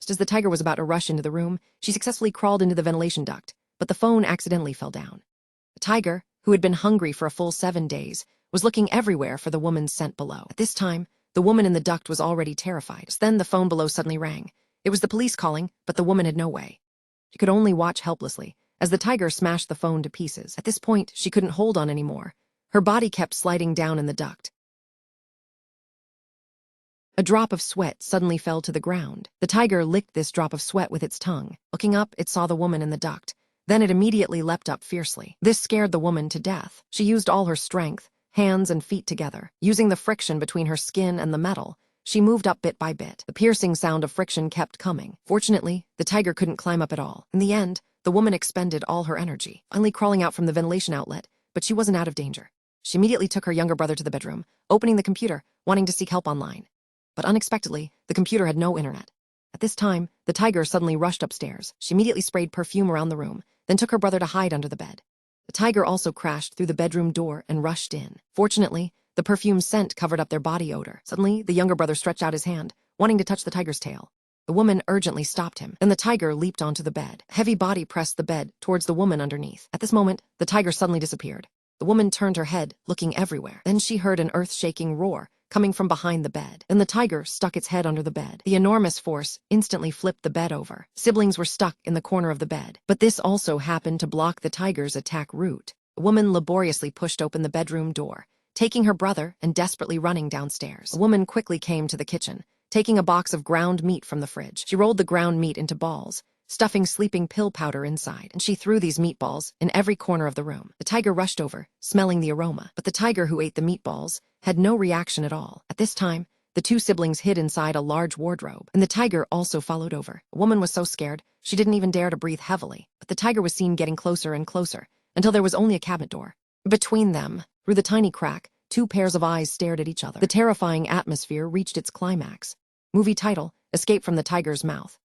Just as the tiger was about to rush into the room, she successfully crawled into the ventilation duct, but the phone accidentally fell down. The tiger, who had been hungry for a full 7 days, was looking everywhere for the woman's scent below. At this time, the woman in the duct was already terrified. Just then, the phone below suddenly rang. It was the police calling, but the woman had no way. She could only watch helplessly as the tiger smashed the phone to pieces. At this point, she couldn't hold on anymore. Her body kept sliding down in the duct. A drop of sweat suddenly fell to the ground. The tiger licked this drop of sweat with its tongue. Looking up, it saw the woman in the duct. Then it immediately leapt up fiercely. This scared the woman to death. She used all her strength, hands and feet together. Using the friction between her skin and the metal, she moved up bit by bit. The piercing sound of friction kept coming. Fortunately, the tiger couldn't climb up at all. In the end, the woman expended all her energy, finally crawling out from the ventilation outlet, but she wasn't out of danger. She immediately took her younger brother to the bedroom, opening the computer, wanting to seek help online. But unexpectedly, the computer had no internet. At this time, the tiger suddenly rushed upstairs. She immediately sprayed perfume around the room, then took her brother to hide under the bed. The tiger also crashed through the bedroom door and rushed in. Fortunately, the perfume scent covered up their body odor. Suddenly, the younger brother stretched out his hand, wanting to touch the tiger's tail. The woman urgently stopped him. Then the tiger leaped onto the bed. A heavy body pressed the bed towards the woman underneath. At this moment, the tiger suddenly disappeared. The woman turned her head, looking everywhere. Then she heard an earth-shaking roar coming from behind the bed. Then the tiger stuck its head under the bed. The enormous force instantly flipped the bed over. Siblings were stuck in the corner of the bed. But this also happened to block the tiger's attack route. The woman laboriously pushed open the bedroom door, taking her brother and desperately running downstairs. The woman quickly came to the kitchen, taking a box of ground meat from the fridge. She rolled the ground meat into balls, stuffing sleeping pill powder inside, and she threw these meatballs in every corner of the room. The tiger rushed over, smelling the aroma, but the tiger who ate the meatballs had no reaction at all. At this time, the two siblings hid inside a large wardrobe, and the tiger also followed over. The woman was so scared, she didn't even dare to breathe heavily, but the tiger was seen getting closer and closer, until there was only a cabinet door. Between them, through the tiny crack, two pairs of eyes stared at each other. The terrifying atmosphere reached its climax. Movie title: Escape from the Tiger's Mouth.